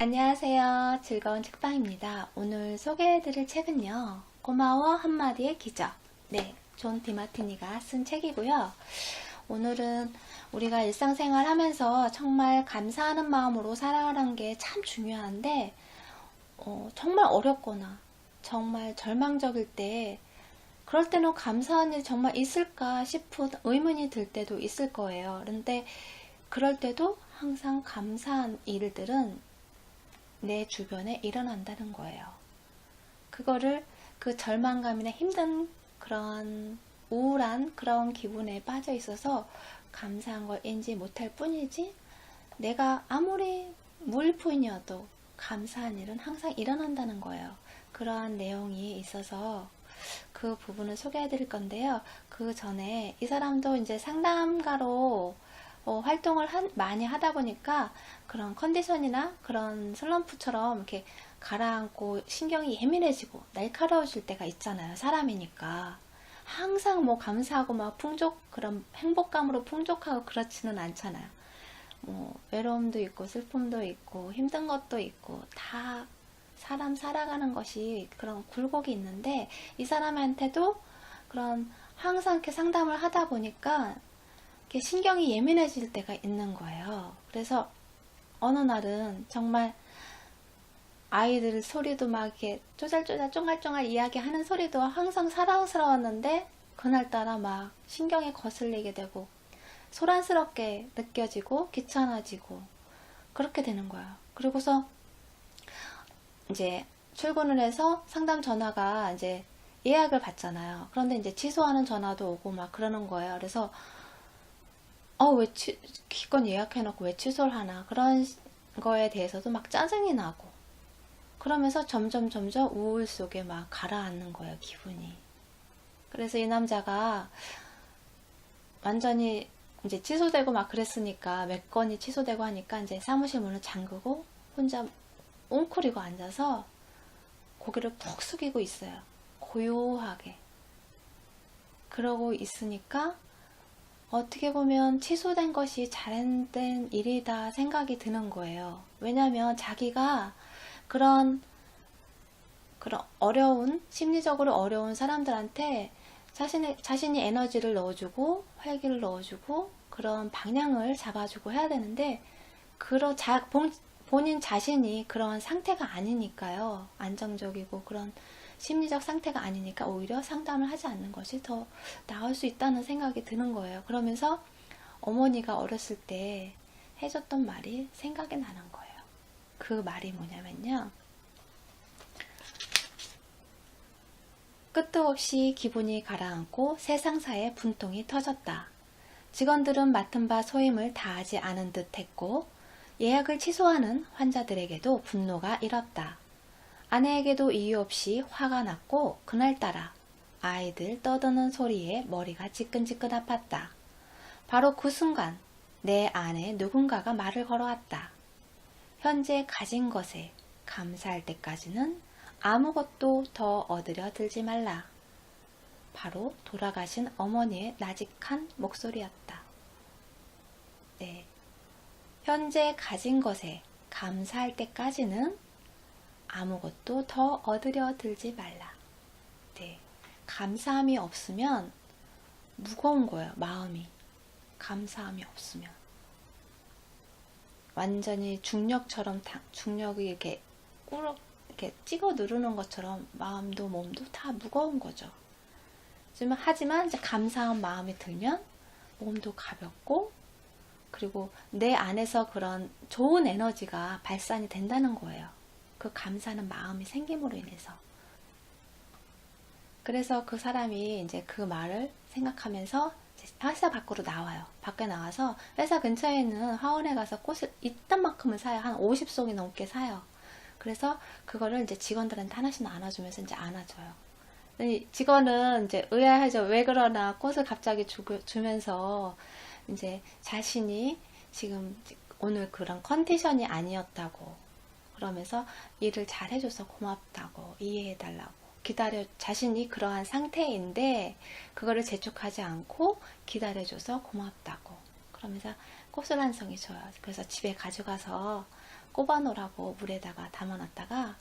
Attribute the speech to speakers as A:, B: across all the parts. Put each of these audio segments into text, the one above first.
A: 안녕하세요. 즐거운 책방입니다. 오늘 소개해드릴 책은요. 고마워 한마디의 기적. 네, 존 디마티니가 쓴 책이고요. 오늘은 우리가 일상생활 하면서 정말 감사하는 마음으로 살아가는 게 참 중요한데 정말 어렵거나 정말 절망적일 때 그럴 때는 감사한 일이 정말 있을까 싶은 의문이 들 때도 있을 거예요. 그런데 그럴 때도 항상 감사한 일들은 내 주변에 일어난다는 거예요. 그거를 그 절망감이나 힘든 그런 우울한 그런 기분에 빠져 있어서 감사한 걸 인지 못할 뿐이지 내가 아무리 무일푼이어도 감사한 일은 항상 일어난다는 거예요. 그러한 내용이 있어서 그 부분을 소개해 드릴 건데요. 그 전에 이 사람도 이제 상담가로 활동을 많이 하다 보니까 그런 컨디션이나 그런 슬럼프처럼 이렇게 가라앉고 신경이 예민해지고 날카로워질 때가 있잖아요. 사람이니까. 항상 뭐 감사하고 막 그런 행복감으로 풍족하고 그렇지는 않잖아요. 뭐 외로움도 있고 슬픔도 있고 힘든 것도 있고 다 사람 살아가는 것이 그런 굴곡이 있는데 이 사람한테도 그런 항상 이렇게 상담을 하다 보니까 이렇게 신경이 예민해질 때가 있는 거예요. 그래서 어느 날은 정말 아이들 소리도 막 이렇게 쪼잘쪼잘 쫑알쫑알 이야기하는 소리도 항상 사랑스러웠는데 그날따라 막 신경이 거슬리게 되고 소란스럽게 느껴지고 귀찮아지고 그렇게 되는 거예요. 그리고서 이제 출근을 해서 상담 전화가 이제 예약을 받잖아요. 그런데 이제 취소하는 전화도 오고 막 그러는 거예요. 그래서 왜 기껏 예약해놓고 왜 취소를 하나 그런 거에 대해서도 막 짜증이 나고 그러면서 점점 우울 속에 막 가라앉는 거예요, 기분이. 그래서 이 남자가 완전히 이제 취소되고 막 그랬으니까 몇 건이 취소되고 하니까 이제 사무실 문을 잠그고 혼자 웅크리고 앉아서 고개를 푹 숙이고 있어요. 고요하게. 그러고 있으니까 어떻게 보면 취소된 것이 잘된 일이다 생각이 드는 거예요. 왜냐하면 자기가 그런 심리적으로 어려운 사람들한테 자신이 에너지를 넣어주고 활기를 넣어주고 그런 방향을 잡아주고 해야 되는데 본인 자신이 그런 상태가 아니니까요. 안정적이고 그런 심리적 상태가 아니니까 오히려 상담을 하지 않는 것이 더 나을 수 있다는 생각이 드는 거예요. 그러면서 어머니가 어렸을 때 해줬던 말이 생각이 나는 거예요. 그 말이 뭐냐면요. 끝도 없이 기분이 가라앉고 세상사에 분통이 터졌다. 직원들은 맡은 바 소임을 다하지 않은 듯 했고 예약을 취소하는 환자들에게도 분노가 일었다. 아내에게도 이유 없이 화가 났고 그날따라 아이들 떠드는 소리에 머리가 지끈지끈 아팠다. 바로 그 순간 내 안에 누군가가 말을 걸어왔다. 현재 가진 것에 감사할 때까지는 아무것도 더 얻으려 들지 말라. 바로 돌아가신 어머니의 나직한 목소리였다. 네. 현재 가진 것에 감사할 때까지는 아무것도 더 얻으려 들지 말라. 네. 감사함이 없으면 무거운 거예요, 마음이. 감사함이 없으면. 완전히 중력이 이렇게 이렇게 찍어 누르는 것처럼 마음도 몸도 다 무거운 거죠. 하지만 이제 감사한 마음이 들면 몸도 가볍고 그리고 내 안에서 그런 좋은 에너지가 발산이 된다는 거예요. 그 감사하는 마음이 생김으로 인해서. 그래서 그 사람이 이제 그 말을 생각하면서 회사 밖으로 나와요. 밖에 나와서 회사 근처에 있는 화원에 가서 꽃을 이딴만큼을 사요. 한 50송이 넘게 사요. 그래서 그거를 이제 직원들한테 하나씩 나눠주면서 이제 안아줘요. 직원은 이제 의아하죠. 왜 그러나 꽃을 갑자기 주면서 이제 자신이 지금 오늘 그런 컨디션이 아니었다고 그러면서 일을 잘 해줘서 고맙다고 이해해달라고 자신이 그러한 상태인데 그거를 재촉하지 않고 기다려줘서 고맙다고 그러면서 꽃을 한 송이 줘요. 그래서 집에 가져가서 꼽아놓으라고 물에다가 담아놨다가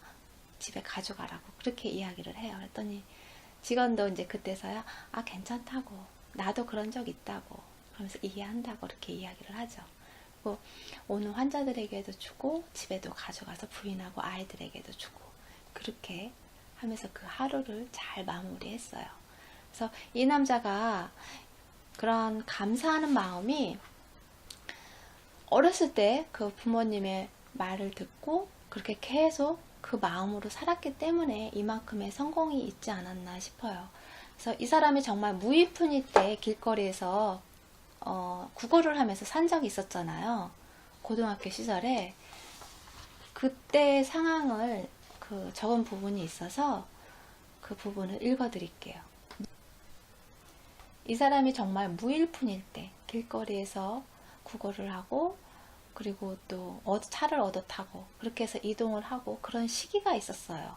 A: 집에 가져가라고 그렇게 이야기를 해요. 그랬더니 직원도 이제 그때서야 아 괜찮다고, 나도 그런 적 있다고 그러면서 이해한다고 이렇게 이야기를 하죠. 그리고 오는 환자들에게도 주고 집에도 가져가서 부인하고 아이들에게도 주고 그렇게 하면서 그 하루를 잘 마무리했어요. 그래서 이 남자가 그런 감사하는 마음이 어렸을 때 그 부모님의 말을 듣고 그렇게 계속 그 마음으로 살았기 때문에 이만큼의 성공이 있지 않았나 싶어요. 그래서 이 사람이 정말 무위푼이 때 길거리에서 구걸을 하면서 산 적이 있었잖아요. 고등학교 시절에. 그때 상황을 적은 부분이 있어서 그 부분을 읽어드릴게요. 이 사람이 정말 무일푼일 때 길거리에서 구걸을 하고 그리고 또 차를 얻어 타고 그렇게 해서 이동을 하고 그런 시기가 있었어요.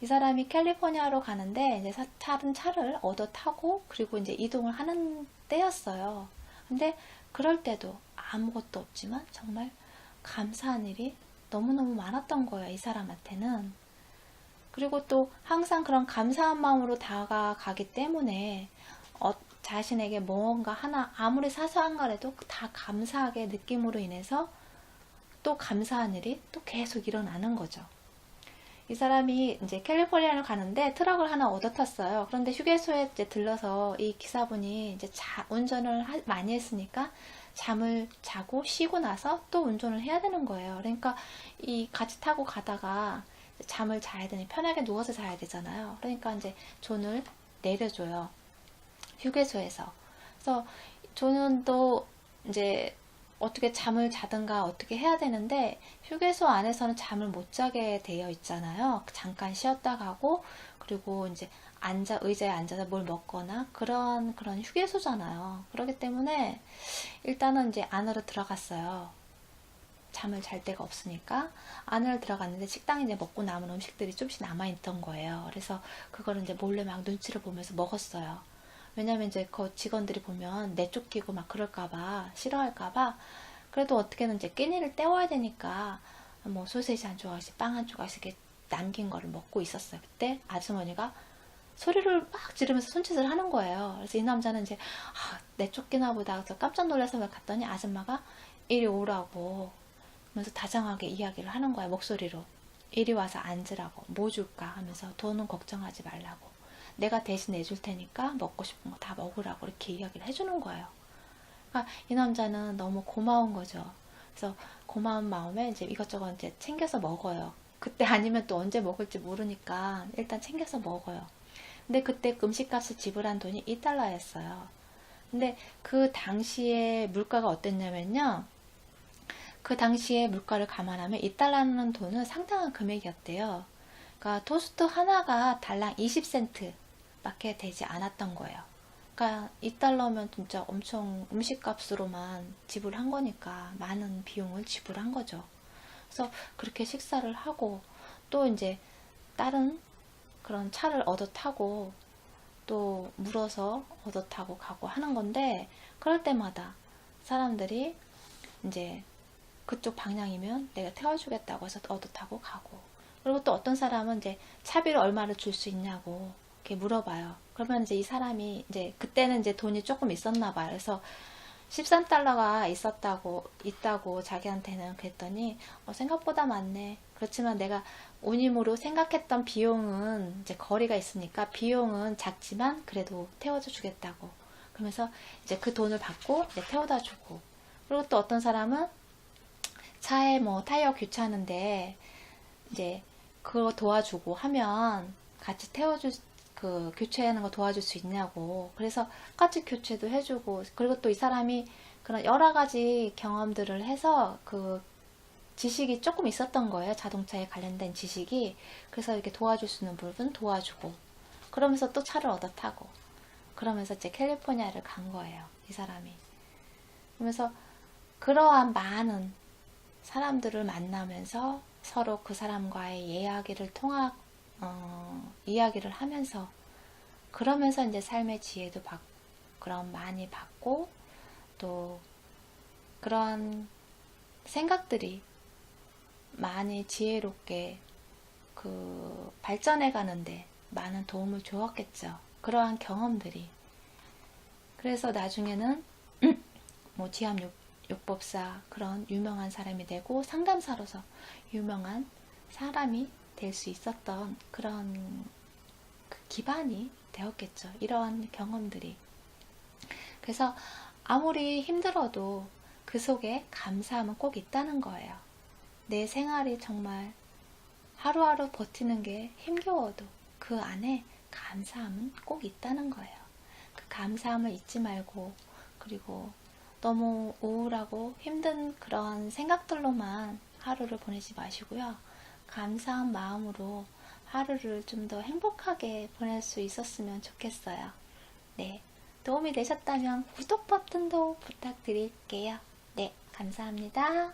A: 이 사람이 캘리포니아로 가는데 이제 다른 차를 얻어 타고 그리고 이제 이동을 하는 때였어요. 근데 그럴 때도 아무것도 없지만 정말 감사한 일이 너무너무 많았던 거예요. 이 사람한테는. 그리고 또 항상 그런 감사한 마음으로 다가가기 때문에 자신에게 뭔가 하나 아무리 사소한 거라도 다 감사하게 느낌으로 인해서 또 감사한 일이 또 계속 일어나는 거죠. 이 사람이 이제 캘리포니아를 가는데 트럭을 하나 얻어 탔어요. 그런데 휴게소에 이제 들러서 이 기사분이 이제 운전을 많이 했으니까 잠을 자고 쉬고 나서 또 운전을 해야 되는 거예요. 그러니까 이 같이 타고 가다가 잠을 자야 되니 편하게 누워서 자야 되잖아요. 그러니까 이제 존을 내려줘요. 휴게소에서. 그래서 존은 또 이제 어떻게 잠을 자든가 어떻게 해야 되는데 휴게소 안에서는 잠을 못 자게 되어 있잖아요. 잠깐 쉬었다 가고 그리고 이제 의자에 앉아서 뭘 먹거나 그런 휴게소잖아요. 그렇기 때문에 일단은 이제 안으로 들어갔어요. 잠을 잘 데가 없으니까 안으로 들어갔는데 식당에 이제 먹고 남은 음식들이 좀씩 남아있던 거예요. 그래서 그거를 이제 몰래 막 눈치를 보면서 먹었어요. 왜냐면 이제 그 직원들이 보면 내쫓기고 막 그럴까봐, 싫어할까봐, 그래도 어떻게든 이제 끼니를 때워야 되니까, 뭐 소세지 한 조각씩, 빵 한 조각씩 이렇게 남긴 거를 먹고 있었어요. 그때 아주머니가 소리를 막 지르면서 손짓을 하는 거예요. 그래서 이 남자는 이제, 내쫓기나 보다. 그래서 깜짝 놀라서 갔더니 아줌마가 이리 오라고, 하면서 다정하게 이야기를 하는 거예요. 목소리로. 이리 와서 앉으라고. 뭐 줄까? 하면서 돈은 걱정하지 말라고. 내가 대신 내줄 테니까 먹고 싶은 거 다 먹으라고 이렇게 이야기를 해주는 거예요. 그러니까 이 남자는 너무 고마운 거죠. 그래서 고마운 마음에 이제 이것저것 이제 챙겨서 먹어요. 그때 아니면 또 언제 먹을지 모르니까 일단 챙겨서 먹어요. 근데 그때 음식값을 지불한 돈이 $2였어요. 근데 그 당시에 물가가 어땠냐면요. 그 당시에 물가를 감안하면 $2는 돈은 상당한 금액이었대요. 그러니까 토스트 하나가 달랑 20센트 밖에 되지 않았던 거예요. 그러니까 $2면 진짜 엄청 음식값으로만 지불한 거니까 많은 비용을 지불한 거죠. 그래서 그렇게 식사를 하고 또 이제 다른 그런 차를 얻어 타고 또 물어서 얻어 타고 가고 하는 건데 그럴 때마다 사람들이 이제 그쪽 방향이면 내가 태워주겠다고 해서 얻어 타고 가고 그리고 또 어떤 사람은 이제 차비를 얼마를 줄 수 있냐고 이렇게 물어봐요. 그러면 이제 이 사람이 이제 그때는 이제 돈이 조금 있었나 봐요. 그래서 $13가 있다고 자기한테는 그랬더니 생각보다 많네. 그렇지만 내가 운임으로 생각했던 비용은 이제 거리가 있으니까 비용은 작지만 그래도 태워줘 주겠다고. 그러면서 이제 그 돈을 받고 이제 태워다 주고. 그리고 또 어떤 사람은 차에 뭐 타이어 교체하는데 이제 그거 도와주고 하면 같이 교체하는 거 도와줄 수 있냐고. 그래서 같이 교체도 해주고, 그리고 또 이 사람이 그런 여러 가지 경험들을 해서 그 지식이 조금 있었던 거예요. 자동차에 관련된 지식이. 그래서 이렇게 도와줄 수 있는 부분 도와주고, 그러면서 또 차를 얻어 타고, 그러면서 이제 캘리포니아를 간 거예요. 이 사람이. 그러면서 그러한 많은 사람들을 만나면서 서로 그 사람과의 이야기를 하면서 그러면서 이제 삶의 지혜도 그런 많이 받고 또 그런 생각들이 많이 지혜롭게 발전해 가는데 많은 도움을 주었겠죠. 그러한 경험들이. 그래서 나중에는 뭐 지압요법사 그런 유명한 사람이 되고 상담사로서 유명한 사람이 될 수 있었던 그런 기반이 되었겠죠. 이러한 경험들이. 그래서 아무리 힘들어도 그 속에 감사함은 꼭 있다는 거예요. 내 생활이 정말 하루하루 버티는 게 힘겨워도 그 안에 감사함은 꼭 있다는 거예요. 그 감사함을 잊지 말고, 그리고 너무 우울하고 힘든 그런 생각들로만 하루를 보내지 마시고요. 감사한 마음으로 하루를 좀 더 행복하게 보낼 수 있었으면 좋겠어요. 네, 도움이 되셨다면 구독 버튼도 부탁드릴게요. 네, 감사합니다.